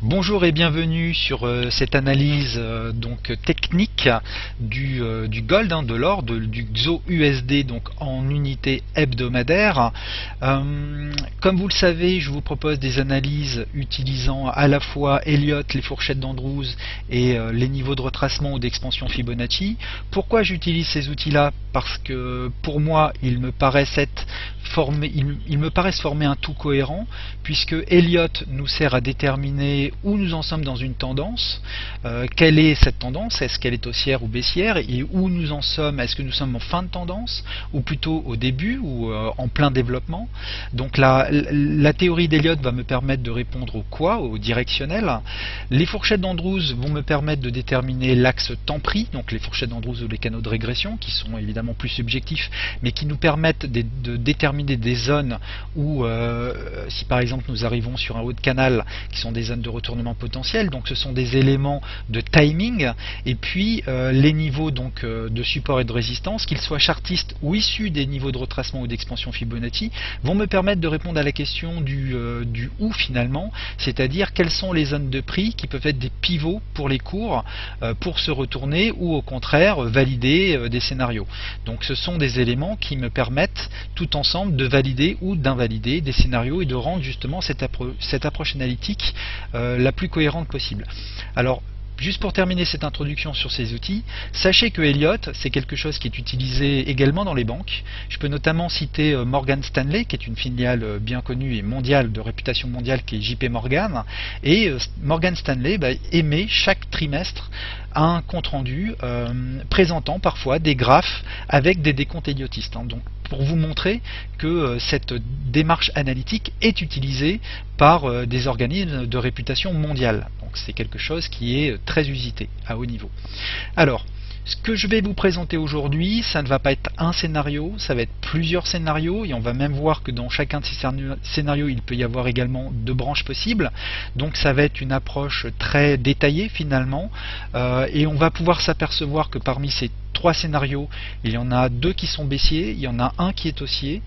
Bonjour et bienvenue sur cette analyse donc technique du gold, de l'or, du XOUSD donc en unité hebdomadaire. Comme vous le savez, je vous propose des analyses utilisant à la fois Elliott, les fourchettes d'Andrews et les niveaux de retracement ou d'expansion Fibonacci. Pourquoi j'utilise ces outils-là? Parce que pour moi, ils me paraissent former un tout cohérent, puisque Elliott nous sert à déterminer où nous en sommes dans une tendance, quelle est cette tendance, est-ce qu'elle est haussière ou baissière, et où nous en sommes, est-ce que nous sommes en fin de tendance, ou plutôt au début, ou en plein développement. Donc la théorie d'Elliott va me permettre de répondre au quoi, au directionnel. Les fourchettes d'Andrews vont me permettre de déterminer l'axe temps-prix, donc les fourchettes d'Andrews ou les canaux de régression, qui sont évidemment plus subjectifs, mais qui nous permettent de déterminer des zones où, si par exemple nous arrivons sur un haut de canal, qui sont des zones de retournement potentiel, donc ce sont des éléments de timing, et puis les niveaux donc de support et de résistance, qu'ils soient chartistes ou issus des niveaux de retracement ou d'expansion Fibonacci, vont me permettre de répondre à la question du où finalement, c'est-à-dire quelles sont les zones de prix qui peuvent être des pivots pour les cours pour se retourner ou au contraire valider des scénarios. Donc ce sont des éléments qui me permettent tout ensemble de valider ou d'invalider des scénarios et de rendre justement cette approche analytique la plus cohérente possible. Alors, juste pour terminer cette introduction sur ces outils, sachez que Elliott, c'est quelque chose qui est utilisé également dans les banques. Je peux notamment citer Morgan Stanley, qui est une filiale bien connue et mondiale, de réputation mondiale, qui est JP Morgan. Et Morgan Stanley émet chaque trimestre un compte-rendu présentant parfois des graphes avec des décomptes elliotistes. Donc, pour vous montrer que cette démarche analytique est utilisée par des organismes de réputation mondiale. Donc c'est quelque chose qui est très usité à haut niveau. Alors, ce que je vais vous présenter aujourd'hui, ça ne va pas être un scénario, ça va être plusieurs scénarios, et on va même voir que dans chacun de ces scénarios, il peut y avoir également deux branches possibles. Donc ça va être une approche très détaillée finalement, et on va pouvoir s'apercevoir que parmi ces trois scénarios, il y en a deux qui sont baissiers, il y en a un qui est haussier,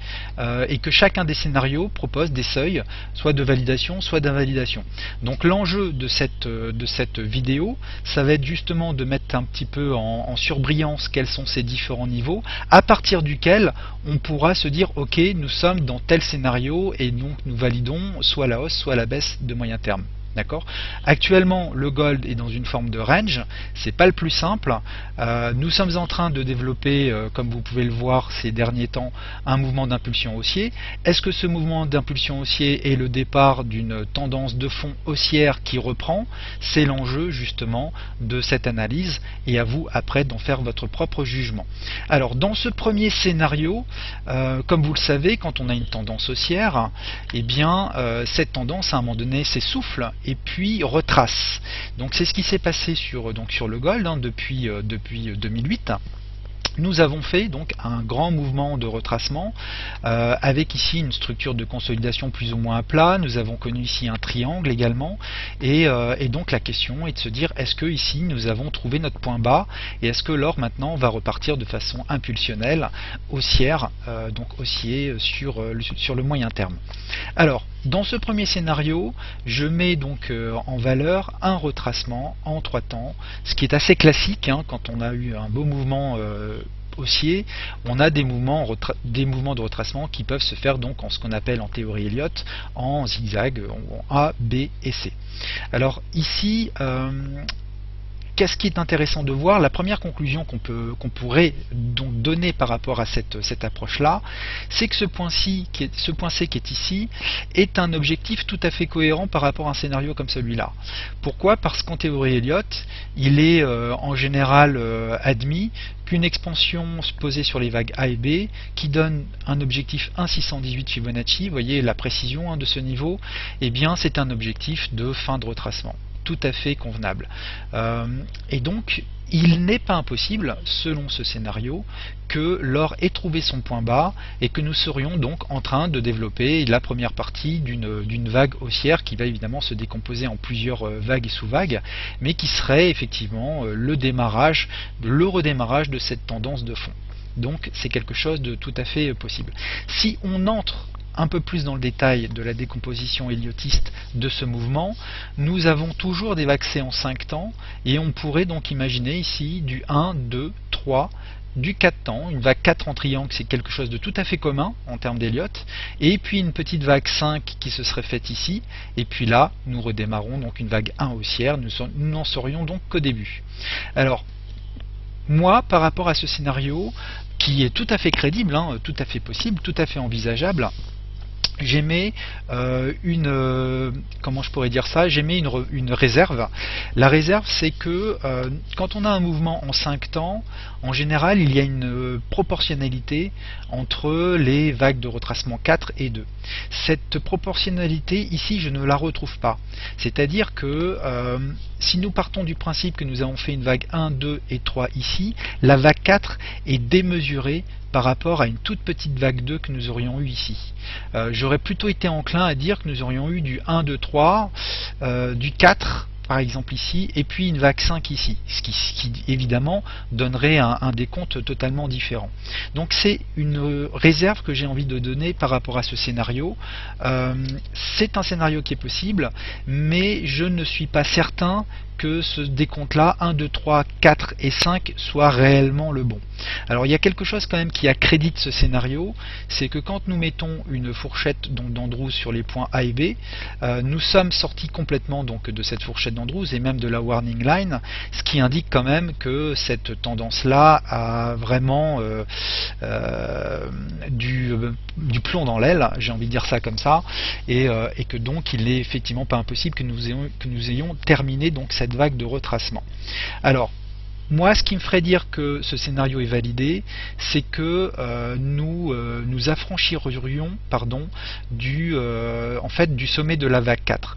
et que chacun des scénarios propose des seuils, soit de validation, soit d'invalidation. Donc l'enjeu de cette vidéo, ça va être justement de mettre un petit peu en surbrillance quels sont ces différents niveaux, à partir duquel on pourra se dire ok, nous sommes dans tel scénario, et donc nous validons soit la hausse, soit la baisse de moyen terme. D'accord. Actuellement, le gold est dans une forme de range, c'est pas le plus simple. Nous sommes en train de développer, comme vous pouvez le voir ces derniers temps, un mouvement d'impulsion haussier. Est-ce que ce mouvement d'impulsion haussier est le départ d'une tendance de fond haussière qui reprend? C'est l'enjeu justement de cette analyse, et à vous après d'en faire votre propre jugement. Alors, dans ce premier scénario, comme vous le savez, quand on a une tendance haussière, eh bien, cette tendance à un moment donné s'essouffle et puis retrace. Donc c'est ce qui s'est passé sur le gold depuis 2008. Nous avons fait donc un grand mouvement de retracement avec ici une structure de consolidation plus ou moins à plat. Nous avons connu ici un triangle également, et donc la question est de se dire, est-ce que ici nous avons trouvé notre point bas, et est-ce que l'or maintenant va repartir de façon impulsionnelle haussière, donc haussier sur le moyen terme. Alors, dans ce premier scénario, je mets donc en valeur un retracement en 3 temps, ce qui est assez classique quand on a eu un beau mouvement haussier. On a des mouvements de retracement qui peuvent se faire donc en ce qu'on appelle en théorie Elliott en zigzag, en A, B et C. Alors ici, qu'est-ce qui est intéressant de voir? La première conclusion qu'on pourrait donc donner par rapport à cette approche-là, c'est que ce point C qui est ici est un objectif tout à fait cohérent par rapport à un scénario comme celui-là. Pourquoi? Parce qu'en théorie Elliott, il est en général admis qu'une expansion posée sur les vagues A et B, qui donne un objectif 1,618 Fibonacci, vous voyez la précision de ce niveau, eh bien c'est un objectif de fin de retracement. Tout à fait convenable. Et donc, il n'est pas impossible, selon ce scénario, que l'or ait trouvé son point bas et que nous serions donc en train de développer la première partie d'une vague haussière qui va évidemment se décomposer en plusieurs vagues et sous-vagues, mais qui serait effectivement le redémarrage de cette tendance de fond. Donc c'est quelque chose de tout à fait possible. Si on entre un peu plus dans le détail de la décomposition héliotiste de ce mouvement, nous avons toujours des vagues C en 5 temps, et on pourrait donc imaginer ici du 1, 2, 3, du 4 temps, une vague 4 en triangle, c'est quelque chose de tout à fait commun en termes d'Elliott, et puis une petite vague 5 qui se serait faite ici, et puis là, nous redémarrons donc une vague 1 haussière, nous n'en serions donc qu'au début. Alors, moi, par rapport à ce scénario, qui est tout à fait crédible, hein, tout à fait possible, tout à fait envisageable, j'émets comment je pourrais dire ça, j'émets une réserve. La réserve, c'est que quand on a un mouvement en 5 temps, en général, il y a une proportionnalité entre les vagues de retracement 4 et 2. Cette proportionnalité, ici, je ne la retrouve pas. C'est-à-dire que si nous partons du principe que nous avons fait une vague 1, 2 et 3 ici, la vague 4 est démesurée par rapport à une toute petite vague 2 que nous aurions eu ici. J'aurais plutôt été enclin à dire que nous aurions eu du 1, 2, 3, du 4 par exemple ici, et puis une vague 5 ici, ce qui évidemment donnerait un décompte totalement différent. Donc c'est une réserve que j'ai envie de donner par rapport à ce scénario. C'est un scénario qui est possible, mais je ne suis pas certain que ce décompte-là, 1, 2, 3, 4 et 5, soit réellement le bon. Alors il y a quelque chose quand même qui accrédite ce scénario, c'est que quand nous mettons une fourchette d'Andrews sur les points A et B, nous sommes sortis complètement donc de cette fourchette d'Andrews et même de la warning line, ce qui indique quand même que cette tendance-là a vraiment du plomb dans l'aile, j'ai envie de dire ça comme ça, et que donc il n'est effectivement pas impossible que nous ayons terminé donc cette vague de retracement. Alors, moi, ce qui me ferait dire que ce scénario est validé, c'est que nous affranchirions en fait, du sommet de la vague 4.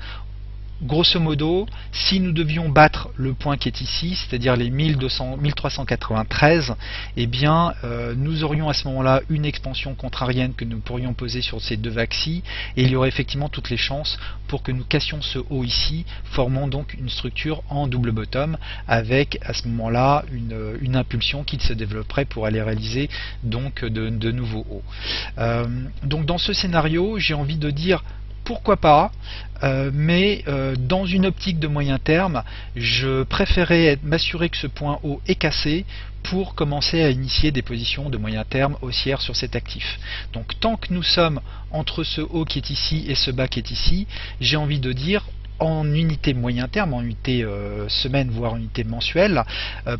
Grosso modo, si nous devions battre le point qui est ici, c'est-à-dire les 1393, eh bien, nous aurions à ce moment-là une expansion contrarienne que nous pourrions poser sur ces deux vagues-ci, et il y aurait effectivement toutes les chances pour que nous cassions ce haut ici, formant donc une structure en double bottom, avec à ce moment-là une impulsion qui se développerait pour aller réaliser donc de nouveaux hauts. Donc dans ce scénario, j'ai envie de dire pourquoi pas, mais dans une optique de moyen terme, je préférais m'assurer que ce point haut est cassé pour commencer à initier des positions de moyen terme haussières sur cet actif. Donc tant que nous sommes entre ce haut qui est ici et ce bas qui est ici, j'ai envie de dire en unité moyen terme, en unité semaine, voire unité mensuelle,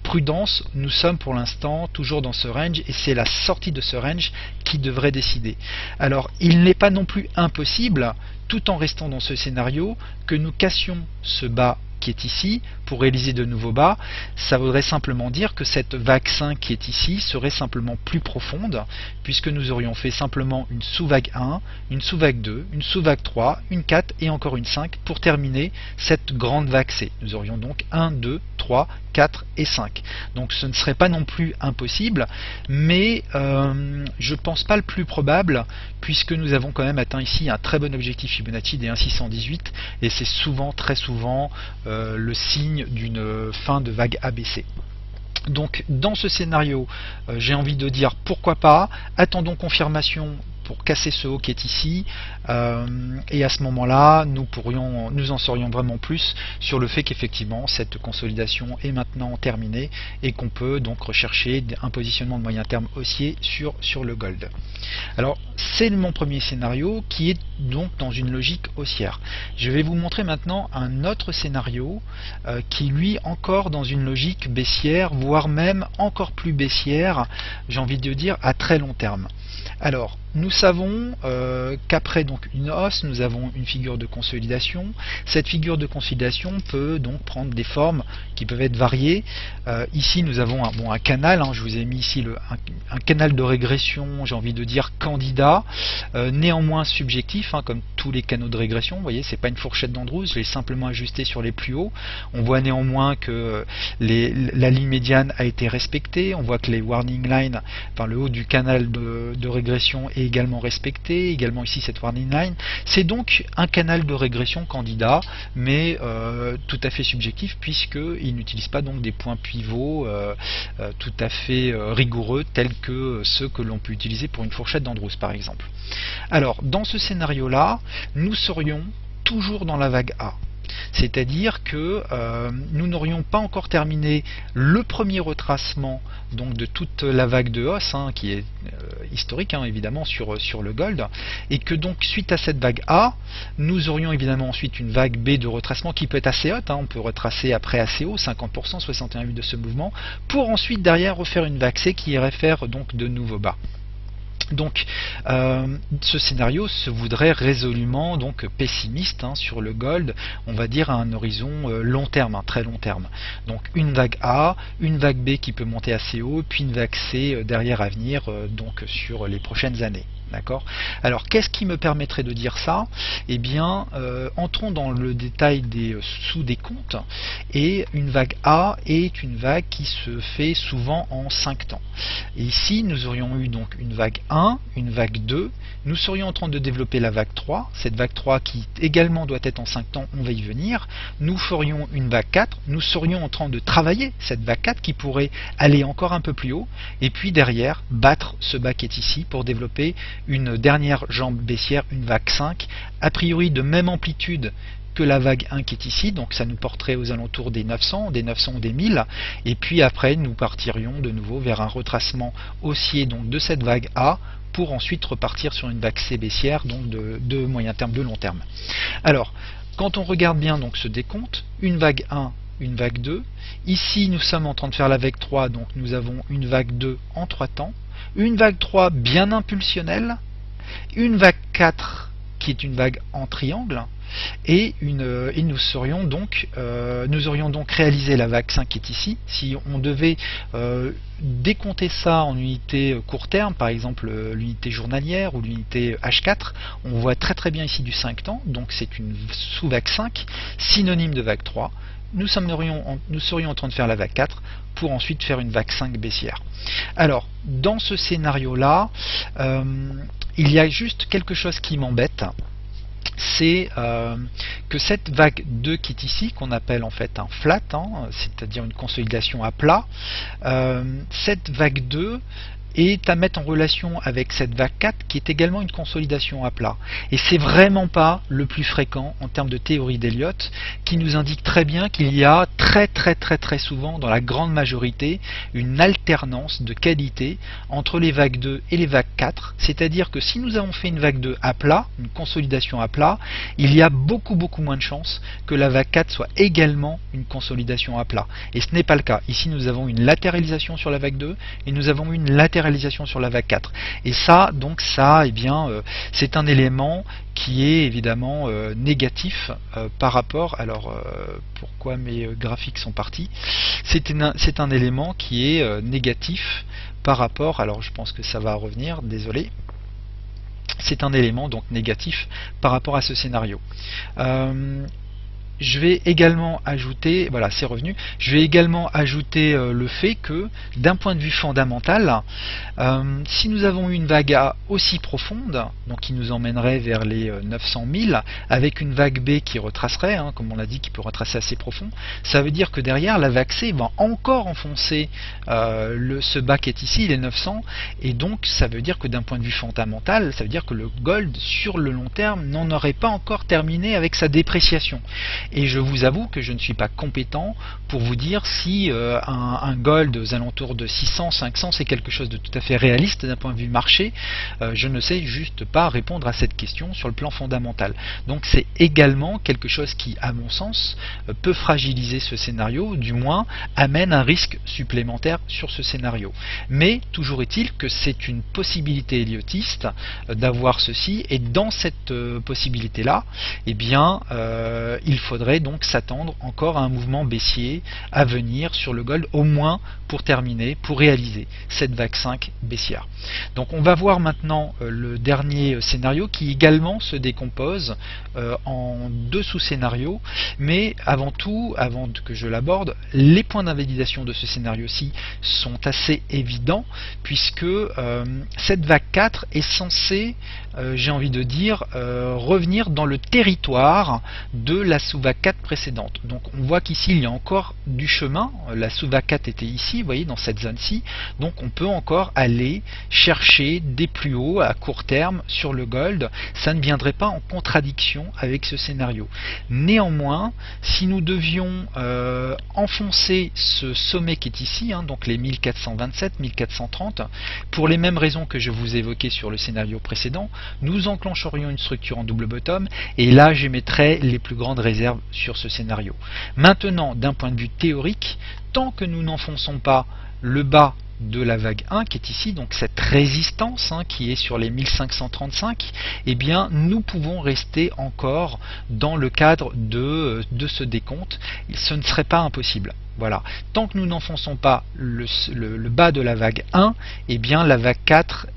prudence, nous sommes pour l'instant toujours dans ce range et c'est la sortie de ce range qui devrait décider. Alors, il n'est pas non plus impossible, tout en restant dans ce scénario, que nous cassions ce bas qui est ici pour réaliser de nouveaux bas. Ça voudrait simplement dire que cette vague 5 qui est ici serait simplement plus profonde, puisque nous aurions fait simplement une sous-vague 1, une sous-vague 2, une sous-vague 3, une 4 et encore une 5 pour terminer cette grande vague C. Nous aurions donc 1, 2, 3, 4 et 5. Donc ce ne serait pas non plus impossible, mais je ne pense pas le plus probable, puisque nous avons quand même atteint ici un très bon objectif Fibonacci des 1,618, et c'est souvent, très souvent, le signe d'une fin de vague ABC. Donc dans ce scénario, j'ai envie de dire pourquoi pas, attendons confirmation pour casser ce haut qui est ici, et à ce moment-là, nous en saurions vraiment plus sur le fait qu'effectivement cette consolidation est maintenant terminée et qu'on peut donc rechercher un positionnement de moyen terme haussier sur le gold. Alors c'est mon premier scénario qui est donc dans une logique haussière. Je vais vous montrer maintenant un autre scénario qui lui encore dans une logique baissière, voire même encore plus baissière, j'ai envie de dire à très long terme. Alors, nous savons qu'après donc une hausse, nous avons une figure de consolidation. Cette figure de consolidation peut donc prendre des formes qui peuvent être variées. Ici, nous avons un canal. Je vous ai mis ici un canal de régression, j'ai envie de dire candidat, néanmoins subjectif, comme tous les canaux de régression. Vous voyez, c'est pas une fourchette d'Andrews, je l'ai simplement ajusté sur les plus hauts. On voit néanmoins que la ligne médiane a été respectée. On voit que les warning lines, enfin le haut du canal de régression est également également respecté, également ici cette warning line. C'est donc un canal de régression candidat, mais tout à fait subjectif, puisqu'il n'utilise pas donc des points pivots tout à fait rigoureux, tels que ceux que l'on peut utiliser pour une fourchette d'Andrews par exemple. Alors, dans ce scénario-là, nous serions toujours dans la vague A. C'est-à-dire que nous n'aurions pas encore terminé le premier retracement donc, de toute la vague de hausse, qui est historique évidemment sur le gold, et que donc suite à cette vague A, nous aurions évidemment ensuite une vague B de retracement qui peut être assez haute, on peut retracer après assez haut, 50%, 61,8 de ce mouvement, pour ensuite derrière refaire une vague C qui irait faire donc de nouveaux bas. Donc ce scénario se voudrait résolument donc pessimiste sur le gold, on va dire à un horizon long terme, très long terme. Donc une vague A, une vague B qui peut monter assez haut, puis une vague C derrière à venir donc sur les prochaines années. D'accord. Alors qu'est-ce qui me permettrait de dire ça? Eh bien, entrons dans le détail des sous-décomptes. Et une vague A est une vague qui se fait souvent en 5 temps. Et ici, nous aurions eu donc une vague 1, une vague 2. Nous serions en train de développer la vague 3. Cette vague 3 qui également doit être en 5 temps, on va y venir. Nous ferions une vague 4. Nous serions en train de travailler cette vague 4 qui pourrait aller encore un peu plus haut. Et puis derrière, battre ce bas qui est ici pour développer une dernière jambe baissière, une vague 5, a priori de même amplitude que la vague 1 qui est ici, donc ça nous porterait aux alentours des 900 ou des 1000, et puis après nous partirions de nouveau vers un retracement haussier donc de cette vague A, pour ensuite repartir sur une vague C baissière, donc de moyen terme, de long terme. Alors, quand on regarde bien donc ce décompte, une vague 1, une vague 2, ici nous sommes en train de faire la vague 3, donc nous avons une vague 2 en 3 temps, une vague 3 bien impulsionnelle, une vague 4 qui est une vague en triangle, et nous aurions donc réalisé la vague 5 qui est ici. Si on devait décompter ça en unité court terme, par exemple l'unité journalière ou l'unité H4, on voit très bien ici du 5 temps, donc c'est une sous-vague 5, synonyme de vague 3. Nous serions en train de faire la vague 4 pour ensuite faire une vague 5 baissière. Alors, dans ce scénario-là, il y a juste quelque chose qui m'embête, c'est que cette vague 2 qui est ici, qu'on appelle en fait un flat, c'est-à-dire une consolidation à plat, cette vague 2 est à mettre en relation avec cette vague 4 qui est également une consolidation à plat. Et c'est vraiment pas le plus fréquent en termes de théorie d'Elliott, qui nous indique très bien qu'il y a très souvent, dans la grande majorité, une alternance de qualité entre les vagues 2 et les vagues 4. C'est-à-dire que si nous avons fait une vague 2 à plat, une consolidation à plat, il y a beaucoup moins de chances que la vague 4 soit également une consolidation à plat. Et ce n'est pas le cas. Ici nous avons une latéralisation sur la vague 2 et nous avons une latéralisation sur la vague 4. Et ça, donc ça, c'est un élément qui est évidemment négatif par rapport, alors pourquoi mes graphiques sont partis, c'est un élément qui est négatif par rapport, alors je pense que ça va revenir, désolé, c'est un élément donc négatif par rapport à ce scénario. Je vais également ajouter, voilà, c'est revenu, je vais également ajouter le fait que, d'un point de vue fondamental, si nous avons une vague A aussi profonde, donc qui nous emmènerait vers les 900 000, avec une vague B qui retracerait, comme on l'a dit, qui peut retracer assez profond, ça veut dire que derrière, la vague C va encore enfoncer ce bas qui est ici, les 900, et donc ça veut dire que d'un point de vue fondamental, ça veut dire que le gold, sur le long terme, n'en aurait pas encore terminé avec sa dépréciation. Et je vous avoue que je ne suis pas compétent pour vous dire si un gold aux alentours de 600, 500 c'est quelque chose de tout à fait réaliste d'un point de vue marché. Je ne sais juste pas répondre à cette question sur le plan fondamental. Donc c'est également quelque chose qui, à mon sens, peut fragiliser ce scénario, du moins amène un risque supplémentaire sur ce scénario. Mais toujours est-il que c'est une possibilité elliotiste d'avoir ceci, et dans cette possibilité-là, eh bien, il faudra faudrait donc s'attendre encore à un mouvement baissier à venir sur le gold, au moins pour terminer, pour réaliser cette vague 5 baissière. Donc on va voir maintenant le dernier scénario qui également se décompose en deux sous-scénarios, mais avant tout, avant que je l'aborde, les points d'invalidation de ce scénario-ci sont assez évidents, puisque cette vague 4 est censée, j'ai envie de dire, revenir dans le territoire de la sous-vague 4 précédente. Donc on voit qu'ici il y a encore du chemin, la sous-vague 4 était ici, vous voyez, dans cette zone-ci, donc on peut encore aller chercher des plus hauts à court terme sur le gold, ça ne viendrait pas en contradiction avec ce scénario. Néanmoins, si nous devions enfoncer ce sommet qui est ici, donc les 1427, 1430, pour les mêmes raisons que je vous évoquais sur le scénario précédent, nous enclencherions une structure en double bottom, et là j'émettrais les plus grandes réserves sur ce scénario. Maintenant, d'un point de vue théorique, tant que nous n'enfonçons pas le bas de la vague 1 qui est ici, donc cette résistance qui est sur les 1535, eh bien nous pouvons rester encore dans le cadre de ce décompte. Ce ne serait pas impossible. Voilà. Tant que nous n'enfonçons pas le bas de la vague 1, eh bien la vague 4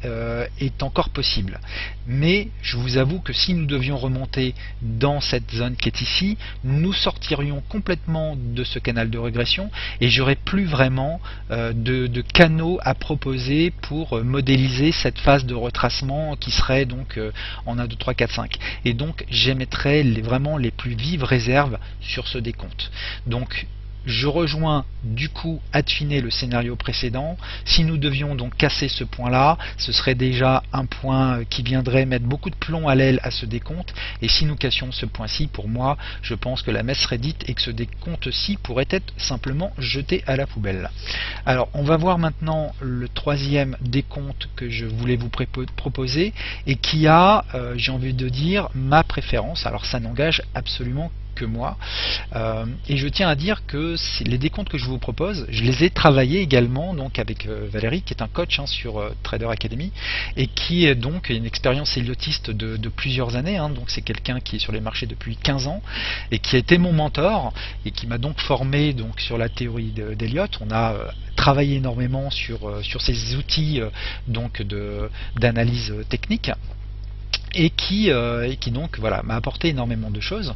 est encore possible. Mais je vous avoue que si nous devions remonter dans cette zone qui est ici, nous sortirions complètement de ce canal de régression et j'aurais plus vraiment de canaux à proposer pour modéliser cette phase de retracement qui serait donc en 1, 2, 3, 4, 5. Et donc j'émettrais vraiment les plus vives réserves sur ce décompte. Donc je rejoins du coup affiner le scénario précédent. Si nous devions donc casser ce point-là, ce serait déjà un point qui viendrait mettre beaucoup de plomb à l'aile à ce décompte. Et si nous cassions ce point-ci, pour moi, je pense que la messe serait dite et que ce décompte-ci pourrait être simplement jeté à la poubelle. Alors, on va voir maintenant le troisième décompte que je voulais vous proposer et qui a, j'ai envie de dire, ma préférence. Alors, ça n'engage absolument que moi. Et je tiens à dire que les décomptes que je vous propose, je les ai travaillés également donc avec Valérie, qui est un coach sur Trader Academy, et qui est donc une expérience héliotiste de plusieurs années. Donc c'est quelqu'un qui est sur les marchés depuis 15 ans, et qui a été mon mentor, et qui m'a donc formé donc sur la théorie d'Elliott. On a travaillé énormément sur ces outils donc d'analyse technique. Et qui donc voilà m'a apporté énormément de choses.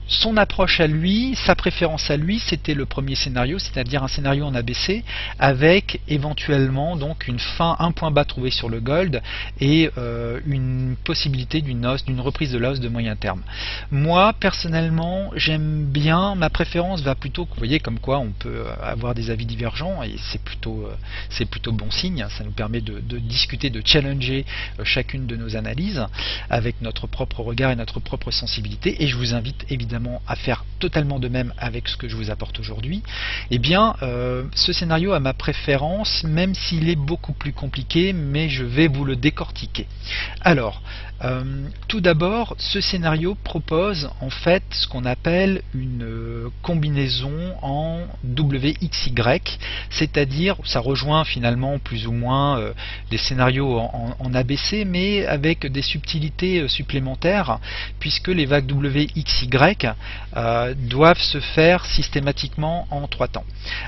Son approche à lui, sa préférence à lui, c'était le premier scénario, c'est-à-dire un scénario en ABC avec éventuellement donc une fin, un point bas trouvé sur le gold et une possibilité d'une reprise de la hausse de moyen terme. Moi personnellement, j'aime bien, ma préférence va plutôt, vous voyez comme quoi on peut avoir des avis divergents et c'est plutôt bon signe, ça nous permet de discuter, de challenger chacune de nos analyses avec notre propre regard et notre propre sensibilité, et je vous invite évidemment à faire totalement de même avec ce que je vous apporte aujourd'hui. Eh bien, ce scénario a ma préférence, même s'il est beaucoup plus compliqué, mais je vais vous le décortiquer. Alors, tout d'abord, ce scénario propose en fait ce qu'on appelle une combinaison en WXY, c'est-à-dire, ça rejoint finalement plus ou moins des scénarios en ABC, mais avec des subtilités supplémentaires, puisque les vagues WXY doivent se faire systématiquement en 3 temps.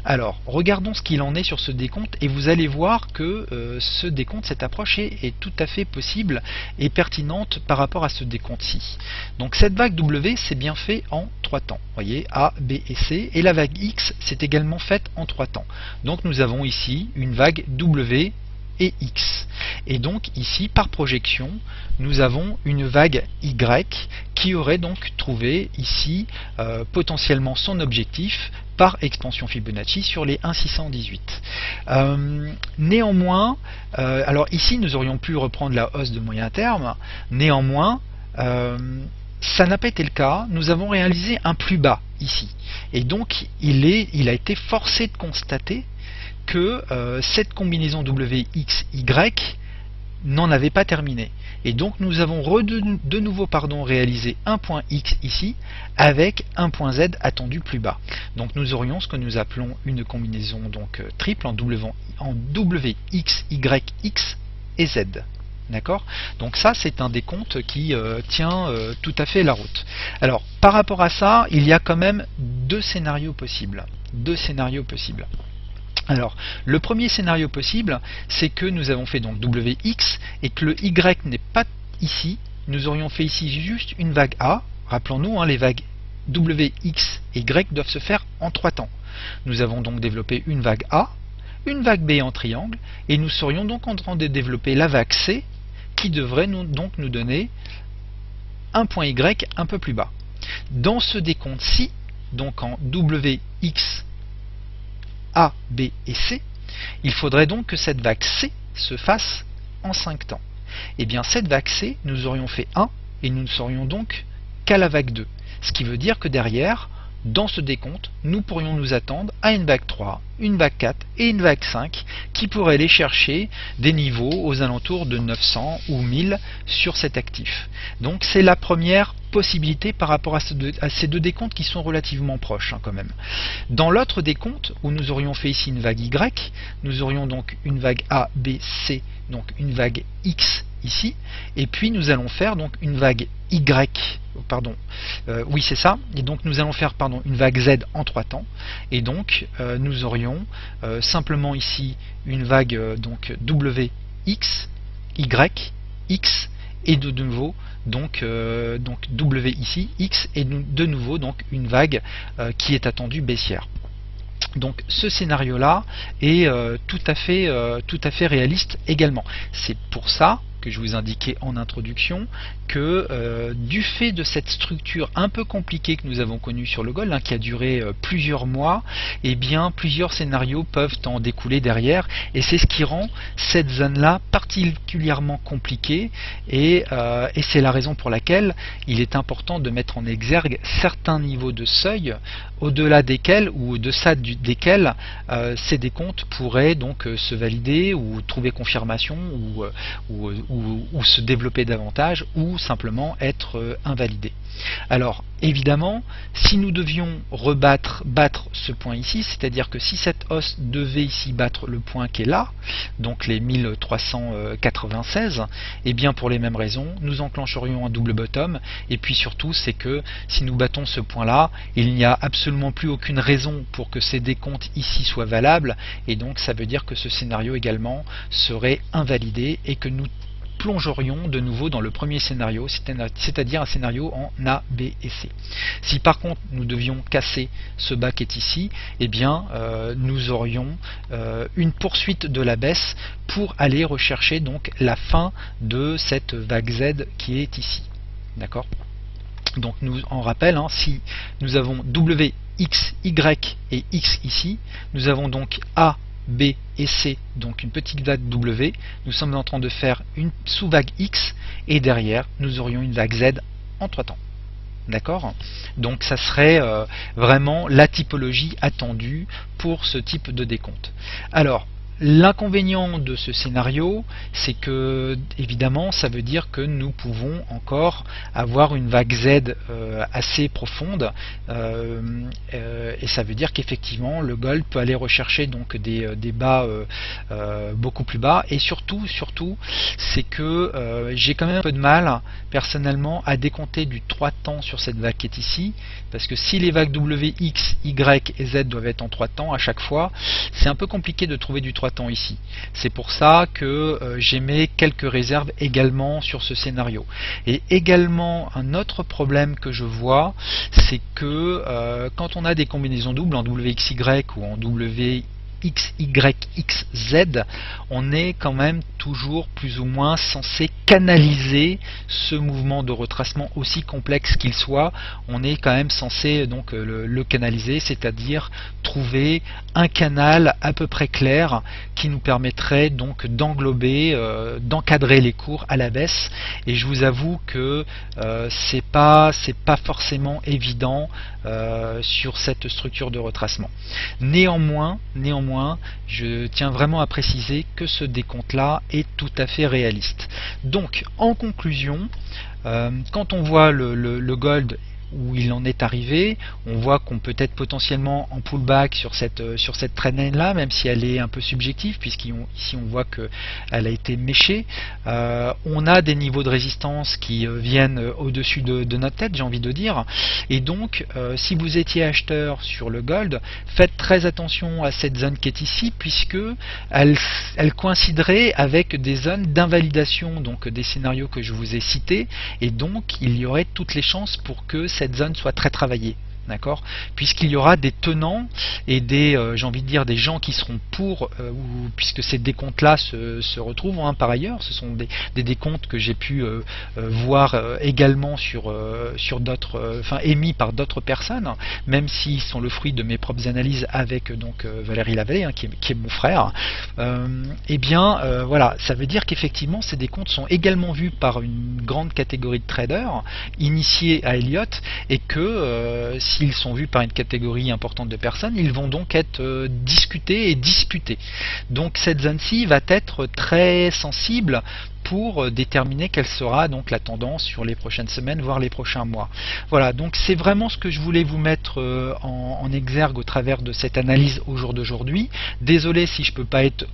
Alors, regardons ce qu'il en est sur ce décompte, et vous allez voir que ce décompte, cette approche est tout à fait possible et pertinente par rapport à ce décompte-ci. Donc cette vague W, c'est bien fait en 3 temps. Vous voyez, A, B et C. Et la vague X, c'est également faite en 3 temps. Donc nous avons ici une vague W et X. Et donc ici, par projection, nous avons une vague Y qui aurait donc trouvé ici potentiellement son objectif par extension Fibonacci sur les 1,618. Néanmoins, alors ici nous aurions pu reprendre la hausse de moyen terme, néanmoins ça n'a pas été le cas, nous avons réalisé un plus bas ici. Et donc il a été forcé de constater que cette combinaison WXY n'en avait pas terminé. Et donc nous avons de nouveau réalisé un point X ici avec un point Z attendu plus bas. Donc nous aurions ce que nous appelons une combinaison donc triple en WXYX et Z. D'accord? Donc ça, c'est un décompte qui tient tout à fait la route. Alors, par rapport à ça, il y a quand même deux scénarios possibles. Deux scénarios possibles. Alors, le premier scénario possible, c'est que nous avons fait donc Wx et que le Y n'est pas ici. Nous aurions fait ici juste une vague A. Rappelons-nous, les vagues Wx et Y doivent se faire en 3 temps. Nous avons donc développé une vague A, une vague B en triangle, et nous serions donc en train de développer la vague C, qui devrait donc nous donner un point Y un peu plus bas. Dans ce décompte-ci, donc en Wx, A, B et C, il faudrait donc que cette vague C se fasse en 5 temps. Et bien cette vague C, nous aurions fait 1 et nous ne serions donc qu'à la vague 2. Ce qui veut dire que derrière, dans ce décompte, nous pourrions nous attendre à une vague 3, une vague 4 et une vague 5 qui pourraient aller chercher des niveaux aux alentours de 900 ou 1000 sur cet actif. Donc c'est la première possibilité par rapport à ces deux décomptes qui sont relativement proches quand même. Dans l'autre décompte, où nous aurions fait ici une vague Y, nous aurions donc une vague A, B, C, donc une vague X ici, et puis nous allons faire donc une vague Y, oui c'est ça, et donc nous allons faire une vague Z en 3 temps, et donc nous aurions simplement ici une vague donc WX, Y, X, et de nouveau donc W ici, X, et de nouveau donc une vague qui est attendue baissière. Donc ce scénario-là est tout à fait réaliste également. C'est pour ça que je vous indiquais en introduction que du fait de cette structure un peu compliquée que nous avons connue sur le Gold, qui a duré plusieurs mois, eh bien plusieurs scénarios peuvent en découler derrière, et c'est ce qui rend cette zone-là particulièrement compliquée, et c'est la raison pour laquelle il est important de mettre en exergue certains niveaux de seuil, au-delà desquels ou au-deçà desquels ces décomptes pourraient donc se valider ou trouver confirmation ou se développer davantage ou simplement être invalidés. Alors évidemment, si nous devions battre ce point ici, c'est-à-dire que si cette hausse devait ici battre le point qui est là, donc les 1396, et bien pour les mêmes raisons, nous enclencherions un double bottom, et puis surtout c'est que si nous battons ce point là, il n'y a absolument plus aucune raison pour que ces décomptes ici soient valables, et donc ça veut dire que ce scénario également serait invalidé et que nous plongerions de nouveau dans le premier scénario, c'est-à-dire un scénario en A, B et C. Si par contre nous devions casser ce bas qui est ici, eh bien nous aurions une poursuite de la baisse pour aller rechercher donc la fin de cette vague Z qui est ici. D'accord? Donc on rappelle, si nous avons W, X, Y et X ici, nous avons donc A, B et C, donc une petite vague W, nous sommes en train de faire une sous-vague X, et derrière nous aurions une vague Z en 3 temps. D'accord? Donc ça serait vraiment la typologie attendue pour ce type de décompte. Alors, l'inconvénient de ce scénario, c'est que évidemment ça veut dire que nous pouvons encore avoir une vague Z assez profonde, et ça veut dire qu'effectivement le gold peut aller rechercher donc des bas beaucoup plus bas, et surtout c'est que j'ai quand même un peu de mal personnellement à décompter du 3 temps sur cette vague qui est ici, parce que si les vagues W, X, Y et Z doivent être en 3 temps à chaque fois, c'est un peu compliqué de trouver du 3 temps ici. C'est pour ça que j'émets quelques réserves également sur ce scénario. Et également un autre problème que je vois, c'est que quand on a des combinaisons doubles en WXY ou en WXYXZ, on est quand même toujours plus ou moins censé canaliser ce mouvement de retracement, aussi complexe qu'il soit. On est quand même censé donc le canaliser, c'est-à-dire trouver un canal à peu près clair qui nous permettrait donc d'englober, d'encadrer les cours à la baisse. Et je vous avoue que c'est pas forcément évident sur cette structure de retracement. Néanmoins, je tiens vraiment à préciser que ce décompte-là est tout à fait réaliste. Donc, en conclusion, quand on voit le gold où il en est arrivé. On voit qu'on peut être potentiellement en pullback sur cette trendline là, même si elle est un peu subjective, puisqu'ici on voit qu'elle a été méchée. On a des niveaux de résistance qui viennent au-dessus de notre tête, j'ai envie de dire. Et donc, si vous étiez acheteur sur le gold, faites très attention à cette zone qui est ici, puisque elle coïnciderait avec des zones d'invalidation, donc des scénarios que je vous ai cités, et donc il y aurait toutes les chances pour que cette zone soit très travaillée. D'accord, puisqu'il y aura des tenants et des, j'ai envie de dire, des gens qui seront pour, puisque ces décomptes là se retrouvent par ailleurs, ce sont des décomptes que j'ai pu voir également sur d'autres, émis par d'autres personnes, même s'ils sont le fruit de mes propres analyses avec donc Valérie Lavallée, qui est mon frère. Voilà, ça veut dire qu'effectivement ces décomptes sont également vus par une grande catégorie de traders initiés à Elliott, et que s'ils sont vus par une catégorie importante de personnes, ils vont donc être discutés et disputés. Donc cette zone-ci va être très sensible pour déterminer quelle sera donc la tendance sur les prochaines semaines, voire les prochains mois. Voilà, donc c'est vraiment ce que je voulais vous mettre en exergue au travers de cette analyse au jour d'aujourd'hui. Désolé si je peux pas être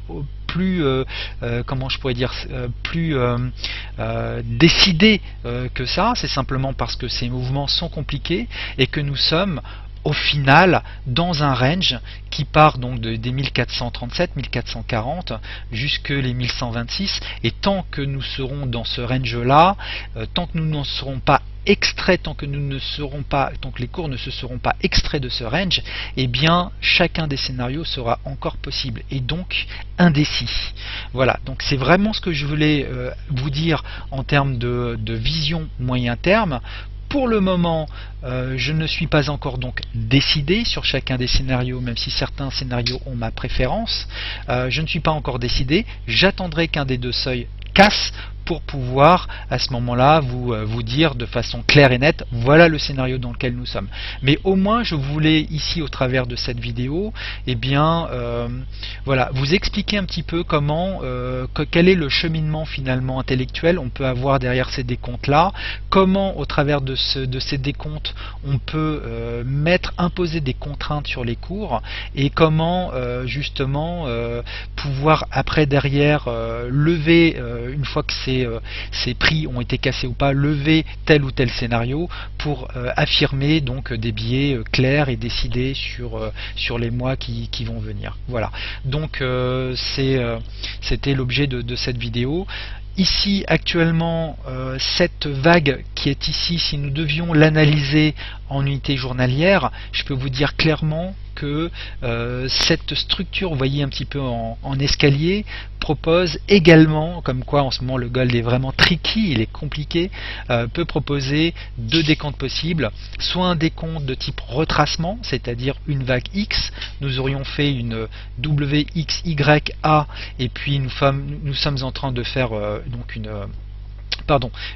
plus, comment je pourrais dire, plus décidé que ça. C'est simplement parce que ces mouvements sont compliqués et que nous sommes au final dans un range qui part donc des 1437, 1440 jusque les 1126, et tant que nous serons dans ce range là, tant que nous n'en serons pas extraits, tant que les cours ne se seront pas extraits de ce range, eh bien chacun des scénarios sera encore possible et donc indécis. Voilà, donc c'est vraiment ce que je voulais vous dire en termes de vision moyen terme. Pour le moment, je ne suis pas encore donc décidé sur chacun des scénarios, même si certains scénarios ont ma préférence. Je ne suis pas encore décidé. J'attendrai qu'un des deux seuils casse pour pouvoir à ce moment-là vous dire de façon claire et nette, voilà le scénario dans lequel nous sommes. Mais au moins je voulais ici au travers de cette vidéo, voilà, vous expliquer un petit peu comment, quel est le cheminement finalement intellectuel on peut avoir derrière ces décomptes là, comment au travers de ces décomptes on peut imposer des contraintes sur les cours, et comment justement pouvoir après derrière lever, une fois que ces prix ont été cassés ou pas, lever tel ou tel scénario pour affirmer donc des biais clairs et décidés sur les mois qui vont venir. Voilà, donc c'était l'objet de cette vidéo. Ici actuellement, cette vague qui est ici, si nous devions l'analyser en unité journalière, je peux vous dire clairement que cette structure, vous voyez un petit peu en escalier, propose également, comme quoi en ce moment le gold est vraiment tricky, il est compliqué, peut proposer deux décomptes possibles, soit un décompte de type retracement, c'est-à-dire une vague X, nous aurions fait une WXYA, et puis nous sommes en train de faire donc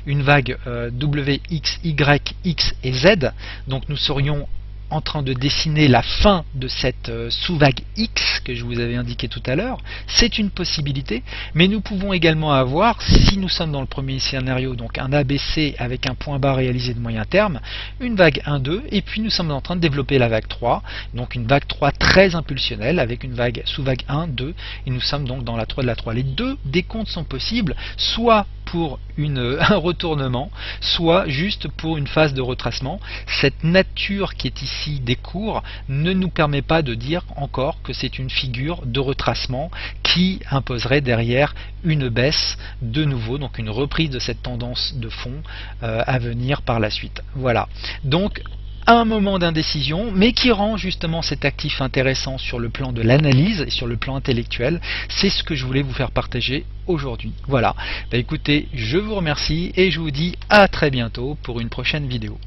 une vague WXYX et Z, donc nous serions en train de dessiner la fin de cette sous-vague X que je vous avais indiqué tout à l'heure. C'est une possibilité, mais nous pouvons également avoir, si nous sommes dans le premier scénario, donc un ABC avec un point bas réalisé de moyen terme, une vague 1-2, et puis nous sommes en train de développer la vague 3, donc une vague 3 très impulsionnelle avec une vague sous-vague 1, 2, et nous sommes donc dans la 3 de la 3. Les deux décomptes sont possibles, soit pour un retournement, soit juste pour une phase de retracement. Cette nature qui est ici des cours ne nous permet pas de dire encore que c'est une figure de retracement qui imposerait derrière une baisse de nouveau, donc une reprise de cette tendance de fond à venir par la suite. Voilà, donc un moment d'indécision, mais qui rend justement cet actif intéressant sur le plan de l'analyse et sur le plan intellectuel. C'est ce que je voulais vous faire partager aujourd'hui. Voilà, écoutez, je vous remercie et je vous dis à très bientôt pour une prochaine vidéo.